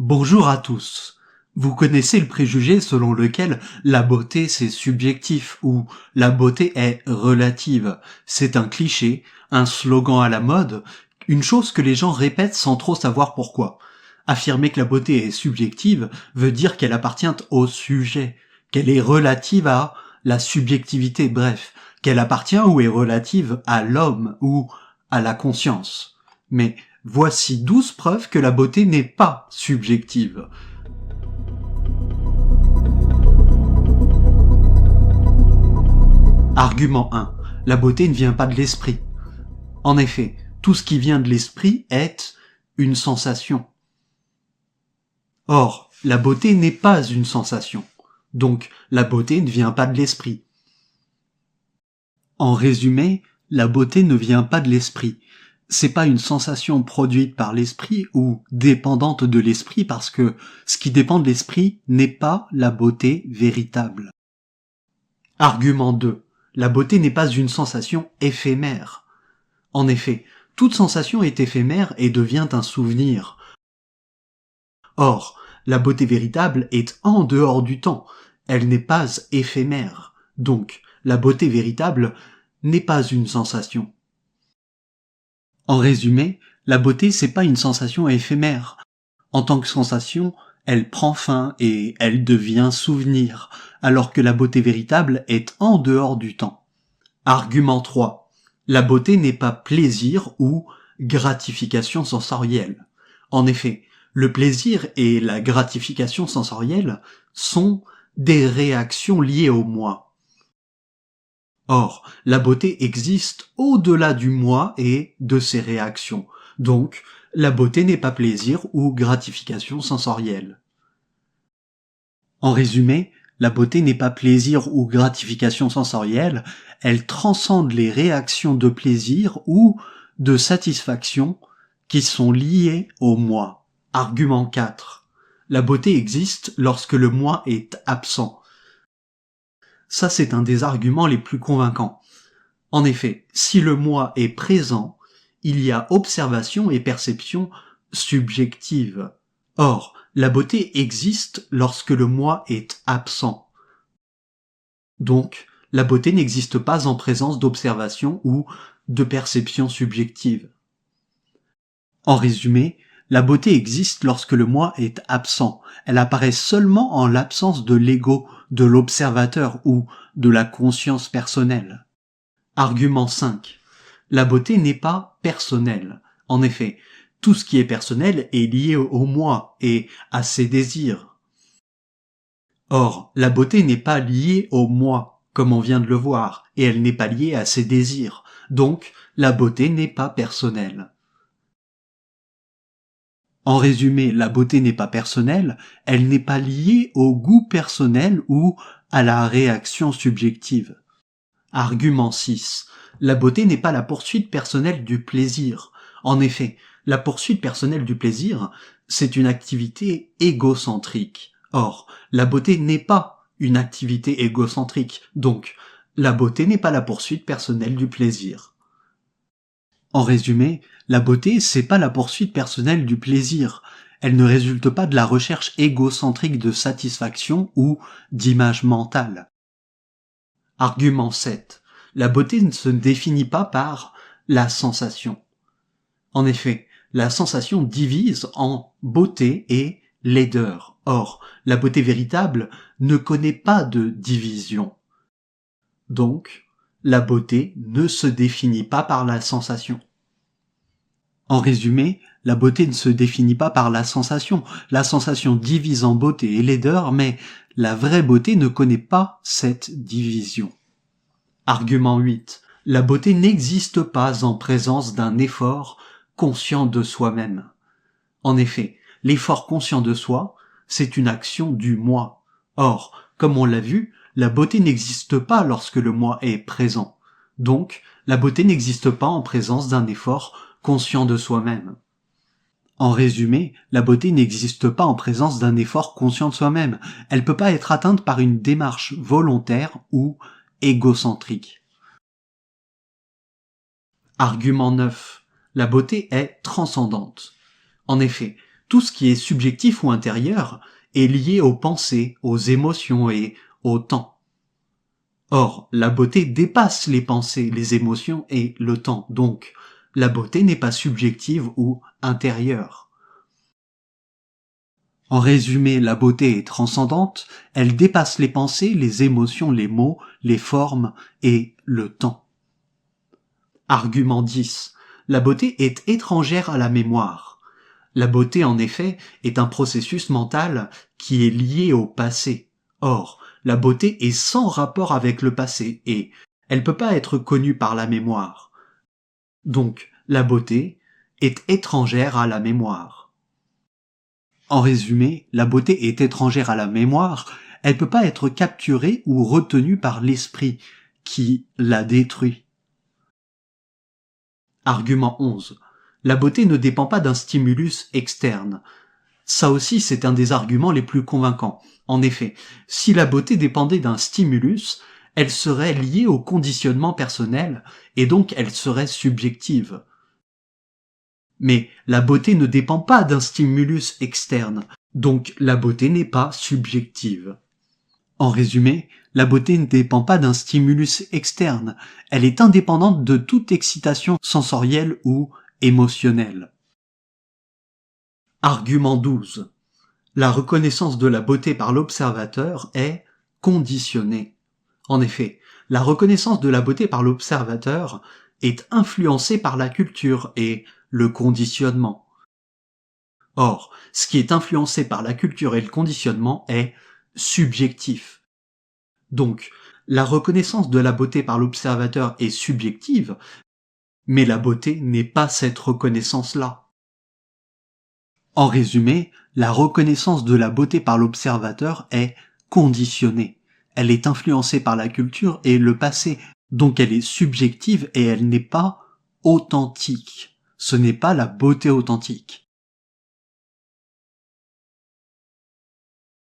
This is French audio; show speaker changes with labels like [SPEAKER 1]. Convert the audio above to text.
[SPEAKER 1] Bonjour à tous. Vous connaissez le préjugé selon lequel la beauté c'est subjectif ou la beauté est relative. C'est un cliché, un slogan à la mode, une chose que les gens répètent sans trop savoir pourquoi. Affirmer que la beauté est subjective veut dire qu'elle appartient au sujet, qu'elle est relative à la subjectivité, bref, qu'elle appartient ou est relative à l'homme ou à la conscience. Mais voici 12 preuves que la beauté n'est pas subjective. Argument 1. La beauté ne vient pas de l'esprit. En effet, tout ce qui vient de l'esprit est une sensation. Or, la beauté n'est pas une sensation. Donc, la beauté ne vient pas de l'esprit. En résumé, la beauté ne vient pas de l'esprit. C'est pas une sensation produite par l'esprit ou dépendante de l'esprit parce que ce qui dépend de l'esprit n'est pas la beauté véritable. Argument 2. La beauté n'est pas une sensation éphémère. En effet, toute sensation est éphémère et devient un souvenir. Or, la beauté véritable est en dehors du temps. Elle n'est pas éphémère. Donc, la beauté véritable n'est pas une sensation. En résumé, la beauté c'est pas une sensation éphémère. En tant que sensation, elle prend fin et elle devient souvenir, alors que la beauté véritable est en dehors du temps. Argument 3. La beauté n'est pas plaisir ou gratification sensorielle. En effet, le plaisir et la gratification sensorielle sont des réactions liées au moi. Or, la beauté existe au-delà du moi et de ses réactions. Donc, la beauté n'est pas plaisir ou gratification sensorielle. En résumé, la beauté n'est pas plaisir ou gratification sensorielle, elle transcende les réactions de plaisir ou de satisfaction qui sont liées au moi. Argument 4. La beauté existe lorsque le moi est absent. Ça, c'est un des arguments les plus convaincants. En effet, si le moi est présent, il y a observation et perception subjective. Or, la beauté existe lorsque le moi est absent. Donc, la beauté n'existe pas en présence d'observation ou de perception subjective. En résumé, la beauté existe lorsque le moi est absent. Elle apparaît seulement en l'absence de l'ego, de l'observateur ou de la conscience personnelle. Argument 5. La beauté n'est pas personnelle. En effet, tout ce qui est personnel est lié au moi et à ses désirs. Or, la beauté n'est pas liée au moi, comme on vient de le voir, et elle n'est pas liée à ses désirs. Donc, la beauté n'est pas personnelle. En résumé, la beauté n'est pas personnelle, elle n'est pas liée au goût personnel ou à la réaction subjective. Argument 6. La beauté n'est pas la poursuite personnelle du plaisir. En effet, la poursuite personnelle du plaisir, c'est une activité égocentrique. Or, la beauté n'est pas une activité égocentrique, donc la beauté n'est pas la poursuite personnelle du plaisir. En résumé, la beauté, c'est pas la poursuite personnelle du plaisir. Elle ne résulte pas de la recherche égocentrique de satisfaction ou d'image mentale. Argument 7. La beauté ne se définit pas par la sensation. En effet, la sensation divise en beauté et laideur. Or, la beauté véritable ne connaît pas de division. Donc, la beauté ne se définit pas par la sensation. En résumé, la beauté ne se définit pas par la sensation. La sensation divise en beauté et laideur, mais la vraie beauté ne connaît pas cette division. Argument 8. La beauté n'existe pas en présence d'un effort conscient de soi-même. En effet, l'effort conscient de soi, c'est une action du moi. Or, comme on l'a vu, la beauté n'existe pas lorsque le moi est présent. Donc, la beauté n'existe pas en présence d'un effort conscient de soi-même. En résumé, la beauté n'existe pas en présence d'un effort conscient de soi-même. Elle peut pas être atteinte par une démarche volontaire ou égocentrique. Argument 9. La beauté est transcendante. En effet, tout ce qui est subjectif ou intérieur est lié aux pensées, aux émotions et au temps. Or, la beauté dépasse les pensées, les émotions et le temps, donc la beauté n'est pas subjective ou intérieure. En résumé, la beauté est transcendante, elle dépasse les pensées, les émotions, les mots, les formes et le temps. Argument 10. La beauté est étrangère à la mémoire. La beauté, en effet, est un processus mental qui est lié au passé. Or, la beauté est sans rapport avec le passé et elle peut pas être connue par la mémoire. Donc, la beauté est étrangère à la mémoire. En résumé, la beauté est étrangère à la mémoire, elle peut pas être capturée ou retenue par l'esprit qui la détruit. Argument 11. La beauté ne dépend pas d'un stimulus externe. Ça aussi, c'est un des arguments les plus convaincants. En effet, si la beauté dépendait d'un stimulus, elle serait liée au conditionnement personnel et donc elle serait subjective. Mais la beauté ne dépend pas d'un stimulus externe, donc la beauté n'est pas subjective. En résumé, la beauté ne dépend pas d'un stimulus externe, elle est indépendante de toute excitation sensorielle ou émotionnelle. Argument 12. La reconnaissance de la beauté par l'observateur est conditionnée. En effet, la reconnaissance de la beauté par l'observateur est influencée par la culture et le conditionnement. Or, ce qui est influencé par la culture et le conditionnement est subjectif. Donc, la reconnaissance de la beauté par l'observateur est subjective, mais la beauté n'est pas cette reconnaissance-là. En résumé, la reconnaissance de la beauté par l'observateur est conditionnée. Elle est influencée par la culture et le passé, donc elle est subjective et elle n'est pas authentique. Ce n'est pas la beauté authentique.